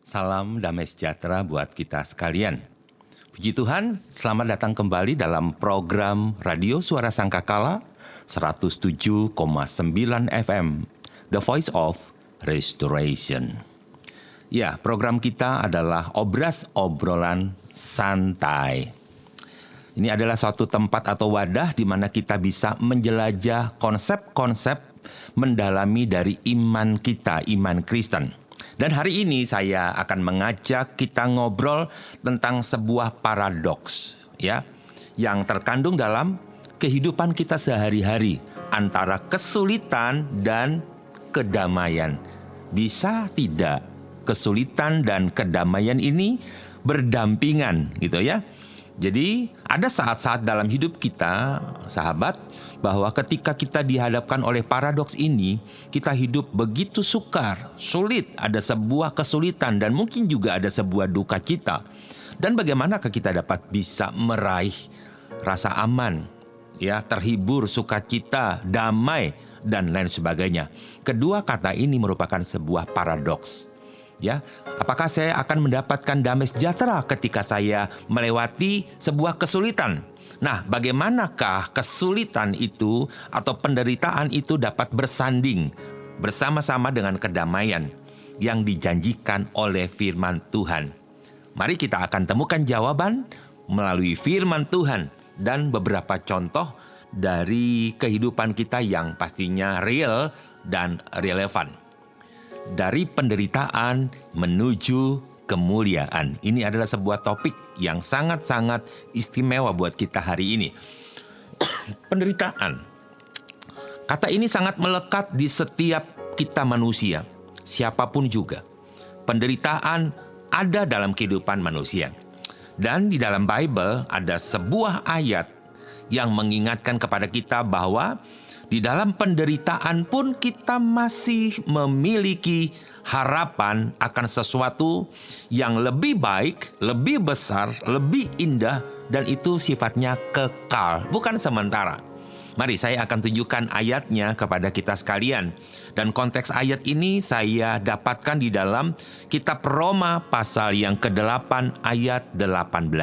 Salam damai sejahtera buat kita sekalian. Puji Tuhan, selamat datang kembali dalam program Radio Suara Sangkakala 107,9 FM, The Voice of Restoration. Ya, program kita adalah Obras Obrolan Santai. Ini adalah suatu tempat atau wadah di mana kita bisa menjelajah konsep-konsep mendalami dari iman kita, iman Kristen. Dan hari ini saya akan mengajak kita ngobrol tentang sebuah paradoks ya, yang terkandung dalam kehidupan kita sehari-hari antara kesulitan dan kedamaian. Bisa tidak kesulitan dan kedamaian ini berdampingan gitu ya. Jadi ada saat-saat dalam hidup kita, sahabat, bahwa ketika kita dihadapkan oleh paradoks ini, kita hidup begitu sukar, sulit, ada sebuah kesulitan dan mungkin juga ada sebuah duka cita. Dan bagaimanakah kita dapat bisa meraih rasa aman, ya, terhibur, sukacita, damai, dan lain sebagainya. Kedua kata ini merupakan sebuah paradoks. Ya, apakah saya akan mendapatkan damai sejahtera ketika saya melewati sebuah kesulitan? Nah, bagaimanakah kesulitan itu atau penderitaan itu dapat bersanding bersama-sama dengan kedamaian yang dijanjikan oleh firman Tuhan? Mari kita akan temukan jawaban melalui firman Tuhan dan beberapa contoh dari kehidupan kita yang pastinya real dan relevan. Dari penderitaan menuju kemuliaan. Ini adalah sebuah topik yang sangat-sangat istimewa buat kita hari ini. Penderitaan. Kata ini sangat melekat di setiap kita manusia, siapapun juga. Penderitaan ada dalam kehidupan manusia. Dan di dalam Bible ada sebuah ayat yang mengingatkan kepada kita bahwa di dalam penderitaan pun kita masih memiliki harapan akan sesuatu yang lebih baik, lebih besar, lebih indah, dan itu sifatnya kekal, bukan sementara. Mari saya akan tunjukkan ayatnya kepada kita sekalian. Dan konteks ayat ini saya dapatkan di dalam kitab Roma pasal yang ke-8 ayat 18.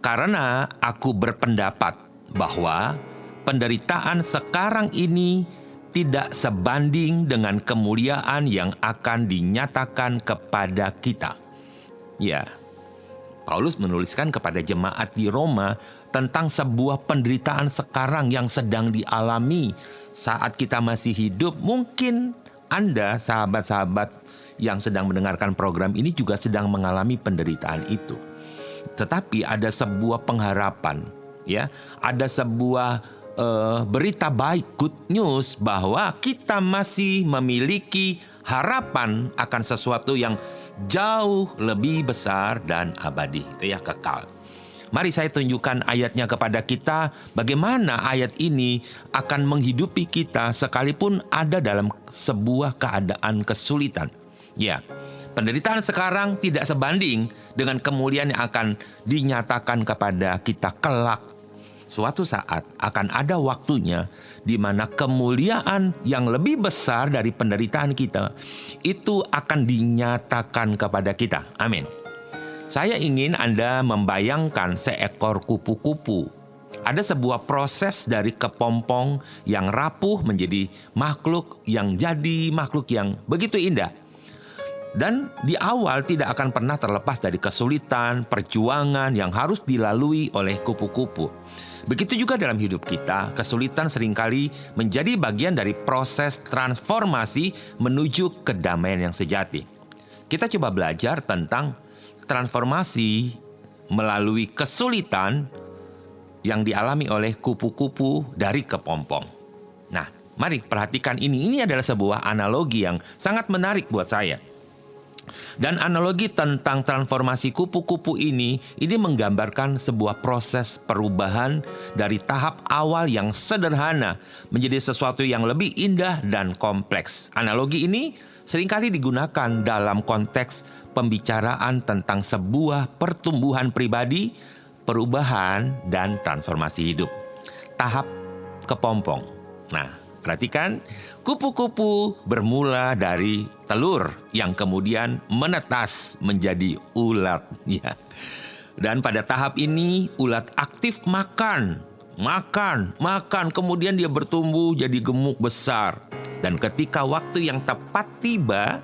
Karena aku berpendapat bahwa penderitaan sekarang ini tidak sebanding dengan kemuliaan yang akan dinyatakan kepada kita. Ya, Paulus menuliskan kepada jemaat di Roma tentang sebuah penderitaan sekarang yang sedang dialami saat kita masih hidup. Mungkin Anda, sahabat-sahabat yang sedang mendengarkan program ini juga sedang mengalami penderitaan itu. Tetapi ada sebuah pengharapan, ya, ada sebuah berita baik, good news, bahwa kita masih memiliki harapan akan sesuatu yang jauh lebih besar dan abadi, itu ya, kekal. Mari saya tunjukkan ayatnya kepada kita, bagaimana ayat ini akan menghidupi kita sekalipun ada dalam sebuah keadaan kesulitan. Ya, penderitaan sekarang tidak sebanding dengan kemuliaan yang akan dinyatakan kepada kita kelak. Suatu saat akan ada waktunya di mana kemuliaan yang lebih besar dari penderitaan kita itu akan dinyatakan kepada kita. Amin. Saya ingin Anda membayangkan seekor kupu-kupu. Ada sebuah proses dari kepompong yang rapuh menjadi makhluk yang begitu indah. Dan di awal tidak akan pernah terlepas dari kesulitan, perjuangan yang harus dilalui oleh kupu-kupu. Begitu juga dalam hidup kita, kesulitan seringkali menjadi bagian dari proses transformasi menuju kedamaian yang sejati. Kita coba belajar tentang transformasi melalui kesulitan yang dialami oleh kupu-kupu dari kepompong. Nah, mari perhatikan ini. Ini adalah sebuah analogi yang sangat menarik buat saya. Dan analogi tentang transformasi kupu-kupu ini menggambarkan sebuah proses perubahan dari tahap awal yang sederhana menjadi sesuatu yang lebih indah dan kompleks. Analogi ini seringkali digunakan dalam konteks pembicaraan tentang sebuah pertumbuhan pribadi, perubahan, dan transformasi hidup. Tahap kepompong. Nah, Perhatikan, kupu-kupu bermula dari telur yang kemudian menetas menjadi ulat. Ya. Dan pada tahap ini ulat aktif makan, kemudian dia bertumbuh jadi gemuk besar. Dan ketika waktu yang tepat tiba,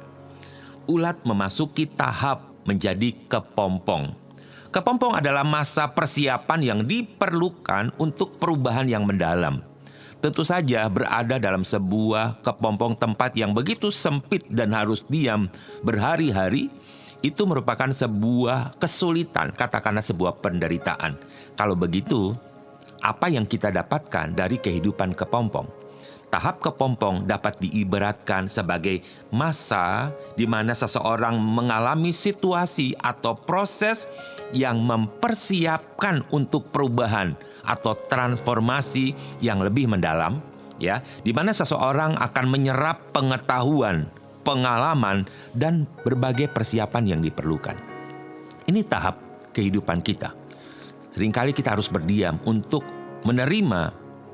ulat memasuki tahap menjadi kepompong. Kepompong adalah masa persiapan yang diperlukan untuk perubahan yang mendalam. Tentu saja berada dalam sebuah kepompong tempat yang begitu sempit dan harus diam berhari-hari, itu merupakan sebuah kesulitan, katakanlah sebuah penderitaan. Kalau begitu, apa yang kita dapatkan dari kehidupan kepompong? Tahap kepompong dapat diibaratkan sebagai masa di mana seseorang mengalami situasi atau proses yang mempersiapkan untuk perubahan atau transformasi yang lebih mendalam, ya, di mana seseorang akan menyerap pengetahuan, pengalaman, dan berbagai persiapan yang diperlukan. Ini tahap kehidupan kita. Seringkali kita harus berdiam untuk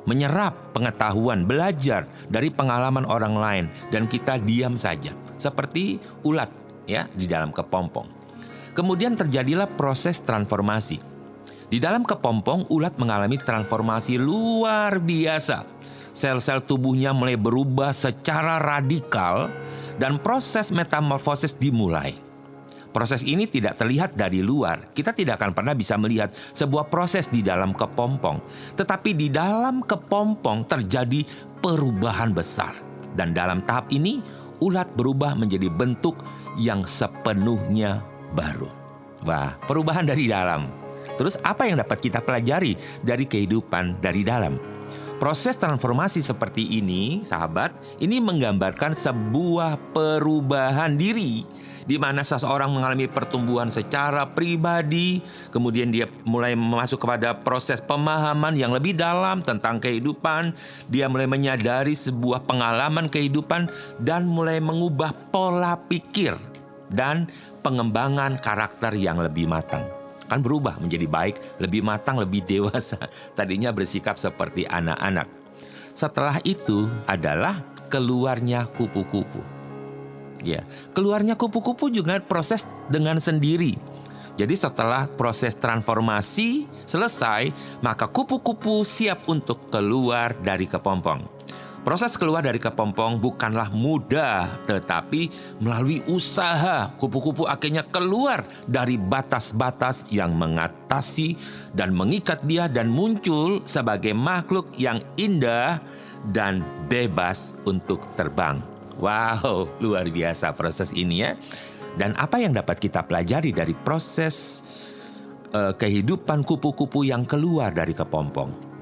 menyerap pengetahuan, belajar dari pengalaman orang lain, dan kita diam saja, seperti ulat ya di dalam kepompong. Kemudian terjadilah proses transformasi. Di dalam kepompong, ulat mengalami transformasi luar biasa. Sel-sel tubuhnya mulai berubah secara radikal dan proses metamorfosis dimulai. Proses ini tidak terlihat dari luar. Kita tidak akan pernah bisa melihat sebuah proses di dalam kepompong. Tetapi di dalam kepompong terjadi perubahan besar. Dan dalam tahap ini, ulat berubah menjadi bentuk yang sepenuhnya baru. Wah, perubahan dari dalam. Terus apa yang dapat kita pelajari dari kehidupan dari dalam? Proses transformasi seperti ini, sahabat, ini menggambarkan sebuah perubahan diri di mana seseorang mengalami pertumbuhan secara pribadi, kemudian dia mulai masuk kepada proses pemahaman yang lebih dalam tentang kehidupan, dia mulai menyadari sebuah pengalaman kehidupan dan mulai mengubah pola pikir dan pengembangan karakter yang lebih matang. Kan berubah menjadi baik, lebih matang, lebih dewasa. Tadinya bersikap seperti anak-anak. Setelah itu adalah keluarnya kupu-kupu. Ya, keluarnya kupu-kupu juga proses dengan sendiri. Jadi setelah proses transformasi selesai, maka kupu-kupu siap untuk keluar dari kepompong. Proses keluar dari kepompong bukanlah mudah, tetapi melalui usaha, kupu-kupu akhirnya keluar dari batas-batas yang mengatasi dan mengikat dia dan muncul sebagai makhluk yang indah dan bebas untuk terbang. Wow, luar biasa proses ini ya. Dan apa yang dapat kita pelajari dari proses kehidupan kupu-kupu yang keluar dari kepompong?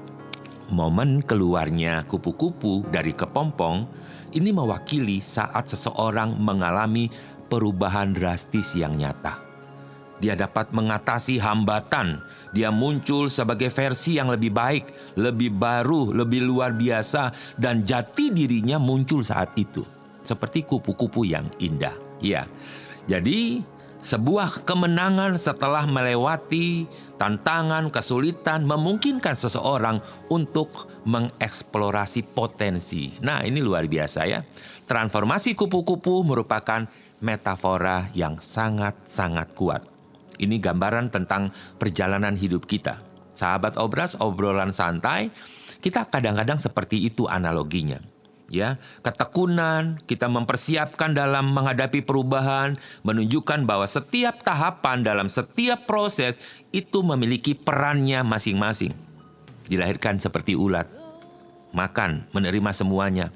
Momen keluarnya kupu-kupu dari kepompong ini mewakili saat seseorang mengalami perubahan drastis yang nyata. Dia dapat mengatasi hambatan. Dia muncul sebagai versi yang lebih baik, lebih baru, lebih luar biasa, dan jati dirinya muncul saat itu. Seperti kupu-kupu yang indah. Ya, jadi sebuah kemenangan setelah melewati tantangan, kesulitan, memungkinkan seseorang untuk mengeksplorasi potensi. Nah, ini luar biasa ya. Transformasi kupu-kupu merupakan metafora yang sangat-sangat kuat. Ini gambaran tentang perjalanan hidup kita. Sahabat Obras, obrolan santai, kita kadang-kadang seperti itu analoginya. Ya, ketekunan, kita mempersiapkan dalam menghadapi perubahan, menunjukkan bahwa setiap tahapan dalam setiap proses itu memiliki perannya masing-masing. Dilahirkan seperti ulat, makan, menerima semuanya,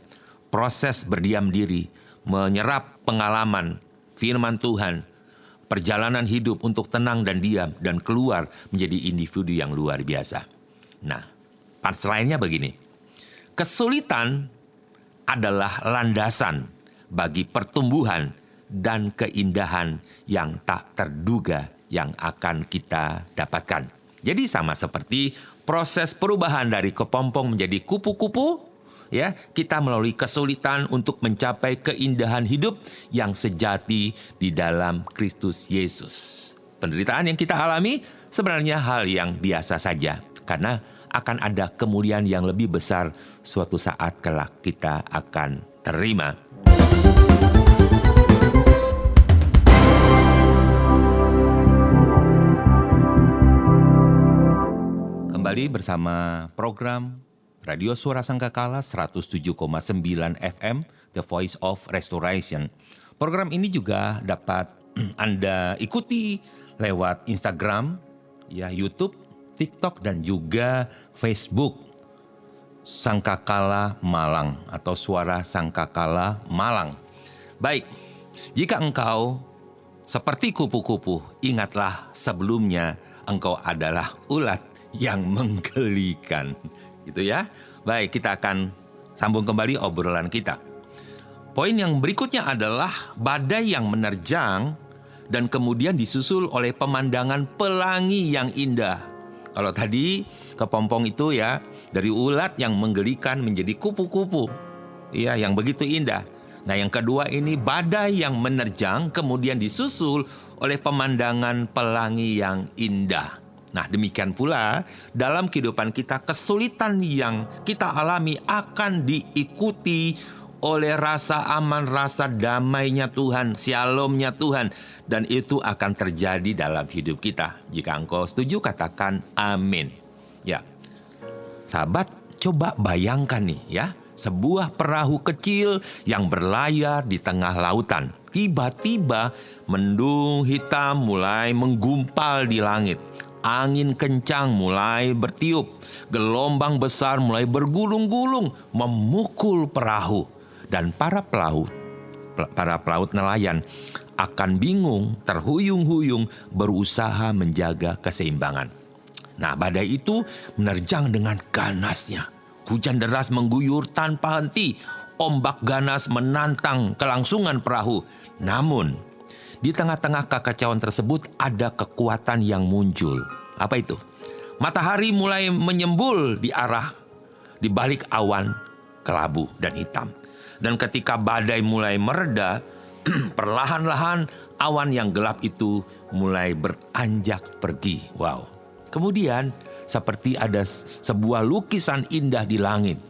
proses berdiam diri, menyerap pengalaman, firman Tuhan, perjalanan hidup untuk tenang dan diam, dan keluar menjadi individu yang luar biasa. Nah, punchline-nya begini, kesulitan adalah landasan bagi pertumbuhan dan keindahan yang tak terduga yang akan kita dapatkan. Jadi sama seperti proses perubahan dari kepompong menjadi kupu-kupu, ya, kita melalui kesulitan untuk mencapai keindahan hidup yang sejati di dalam Kristus Yesus. Penderitaan yang kita alami sebenarnya hal yang biasa saja, karena akan ada kemuliaan yang lebih besar suatu saat kelak kita akan terima. Kembali bersama program Radio Suara Sangkakala 107,9 FM, The Voice of Restoration. Program ini juga dapat Anda ikuti lewat Instagram, ya, YouTube, TikTok, dan juga Facebook Sangkakala Malang atau Suara Sangkakala Malang. Baik, jika engkau seperti kupu-kupu, ingatlah sebelumnya engkau adalah ulat yang menggelikan. Gitu ya. Baik, kita akan sambung kembali obrolan kita. Poin yang berikutnya adalah badai yang menerjang dan kemudian disusul oleh pemandangan pelangi yang indah. Kalau tadi kepompong itu ya, dari ulat yang menggelikan menjadi kupu-kupu. Ya, yang begitu indah. Nah, yang kedua ini badai yang menerjang kemudian disusul oleh pemandangan pelangi yang indah. Nah, demikian pula dalam kehidupan kita, kesulitan yang kita alami akan diikuti oleh rasa aman, rasa damainya Tuhan, shalomnya Tuhan. Dan itu akan terjadi dalam hidup kita. Jika engkau setuju, katakan amin. Ya, sahabat, coba bayangkan nih ya, sebuah perahu kecil yang berlayar di tengah lautan. Tiba-tiba mendung hitam mulai menggumpal di langit. Angin kencang mulai bertiup, gelombang besar mulai bergulung-gulung memukul perahu, dan para pelaut nelayan akan bingung, terhuyung-huyung berusaha menjaga keseimbangan. Nah, badai itu menerjang dengan ganasnya. Hujan deras mengguyur tanpa henti, ombak ganas menantang kelangsungan perahu. Namun di tengah-tengah kekacauan tersebut ada kekuatan yang muncul. Apa itu? Matahari mulai menyembul di balik awan kelabu dan hitam. Dan ketika badai mulai mereda, perlahan-lahan awan yang gelap itu mulai beranjak pergi. Wow. Kemudian seperti ada sebuah lukisan indah di langit.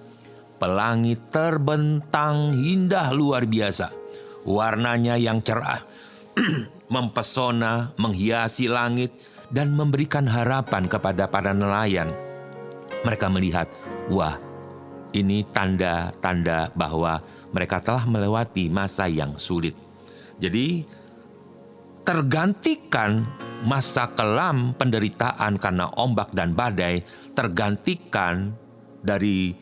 Pelangi terbentang indah luar biasa. Warnanya yang cerah mempesona, menghiasi langit, dan memberikan harapan kepada para nelayan. Mereka melihat, wah, ini tanda-tanda bahwa mereka telah melewati masa yang sulit. Jadi, tergantikan masa kelam penderitaan karena ombak dan badai, tergantikan dari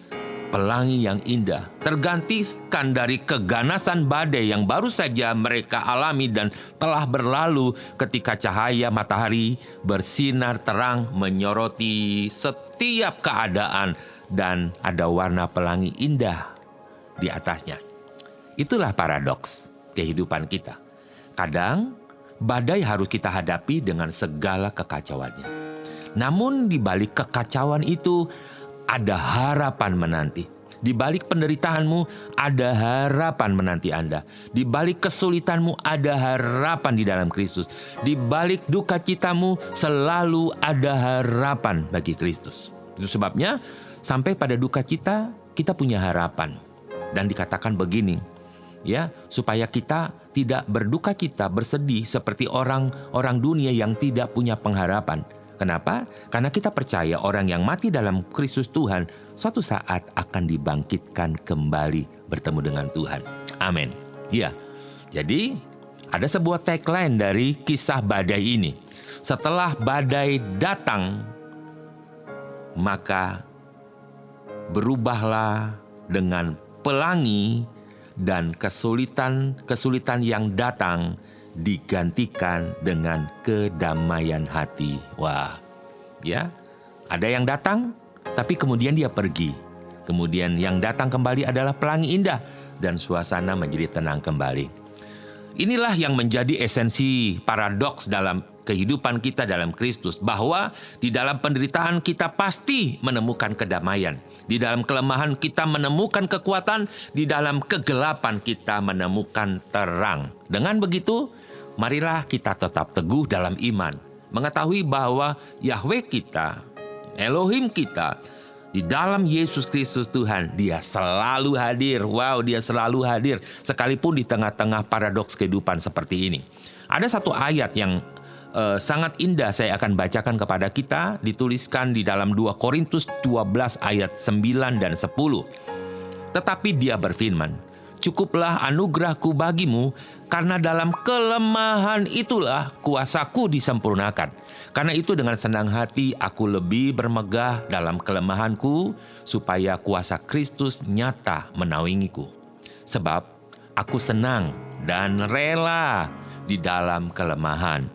pelangi yang indah, tergantikan dari keganasan badai yang baru saja mereka alami dan telah berlalu ketika cahaya matahari bersinar terang menyoroti setiap keadaan dan ada warna pelangi indah di atasnya. Itulah paradoks kehidupan kita. Kadang badai harus kita hadapi dengan segala kekacauannya. Namun di balik kekacauan itu ada harapan menanti. Di balik penderitaanmu ada harapan menanti Anda. Di balik kesulitanmu ada harapan di dalam Kristus. Di balik duka citamu selalu ada harapan bagi Kristus. Itu sebabnya sampai pada duka cita kita punya harapan. Dan dikatakan begini, ya, supaya kita tidak berduka cita, bersedih seperti orang dunia yang tidak punya pengharapan. Kenapa? Karena kita percaya orang yang mati dalam Kristus Tuhan suatu saat akan dibangkitkan kembali bertemu dengan Tuhan. Amin. Ya, jadi ada sebuah tagline dari kisah badai ini. Setelah badai datang, maka berubahlah dengan pelangi dan kesulitan yang datang digantikan dengan kedamaian hati. Wah, ya, ada yang datang, tapi kemudian dia pergi. Kemudian yang datang kembali adalah pelangi indah dan suasana menjadi tenang kembali. Inilah yang menjadi esensi paradoks dalam kehidupan kita dalam Kristus, bahwa di dalam penderitaan kita pasti menemukan kedamaian. Di dalam kelemahan kita menemukan kekuatan, di dalam kegelapan kita menemukan terang. Dengan begitu, marilah kita tetap teguh dalam iman, mengetahui bahwa Yahweh kita, Elohim kita, Di dalam Yesus Kristus Tuhan, Dia selalu hadir. Wow, Dia selalu hadir. Sekalipun di tengah-tengah paradoks kehidupan seperti ini. Ada satu ayat yang sangat indah saya akan bacakan kepada kita. Dituliskan di dalam 2 Korintus 12 ayat 9 dan 10. Tetapi Dia berfirman, "Cukuplah anugerahku bagimu, karena dalam kelemahan itulah kuasaku disempurnakan. Karena itu dengan senang hati aku lebih bermegah dalam kelemahanku, supaya kuasa Kristus nyata menaungiku. Sebab aku senang dan rela di dalam kelemahan,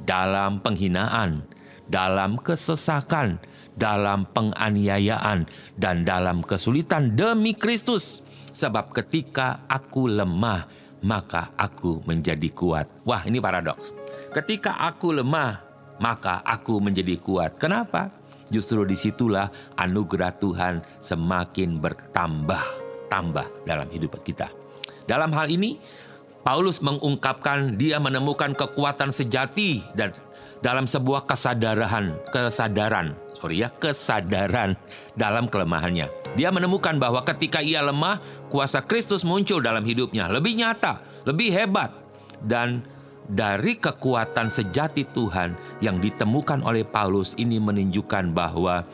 dalam penghinaan, dalam kesesakan, dalam penganiayaan, dan dalam kesulitan demi Kristus. Sebab ketika aku lemah, maka aku menjadi kuat." Wah, ini paradoks. Ketika aku lemah, maka aku menjadi kuat. Kenapa? Justru disitulah anugerah Tuhan semakin bertambah dalam hidup kita. Dalam hal ini, Paulus mengungkapkan dia menemukan kekuatan sejati dan dalam sebuah kesadaran dalam kelemahannya. Dia menemukan bahwa ketika ia lemah, kuasa Kristus muncul dalam hidupnya, lebih nyata, lebih hebat. Dan dari kekuatan sejati Tuhan yang ditemukan oleh Paulus ini menunjukkan bahwa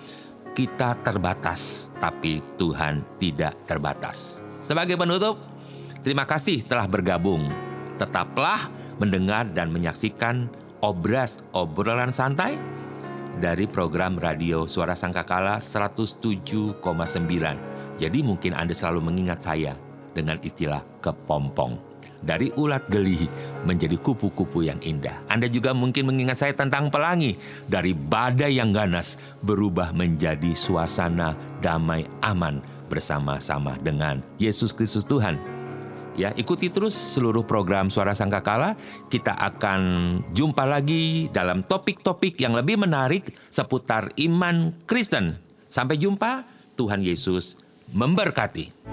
kita terbatas, tapi Tuhan tidak terbatas. Sebagai penutup, terima kasih telah bergabung. Tetaplah mendengar dan menyaksikan obrolan santai dari program radio Suara Sangkakala 107,9. Jadi mungkin Anda selalu mengingat saya dengan istilah kepompong. Dari ulat geli menjadi kupu-kupu yang indah. Anda juga mungkin mengingat saya tentang pelangi. Dari badai yang ganas berubah menjadi suasana damai aman bersama-sama dengan Yesus Kristus Tuhan. Ya, ikuti terus seluruh program Suara Sangkakala. Kita akan jumpa lagi dalam topik-topik yang lebih menarik seputar iman Kristen. Sampai jumpa, Tuhan Yesus memberkati.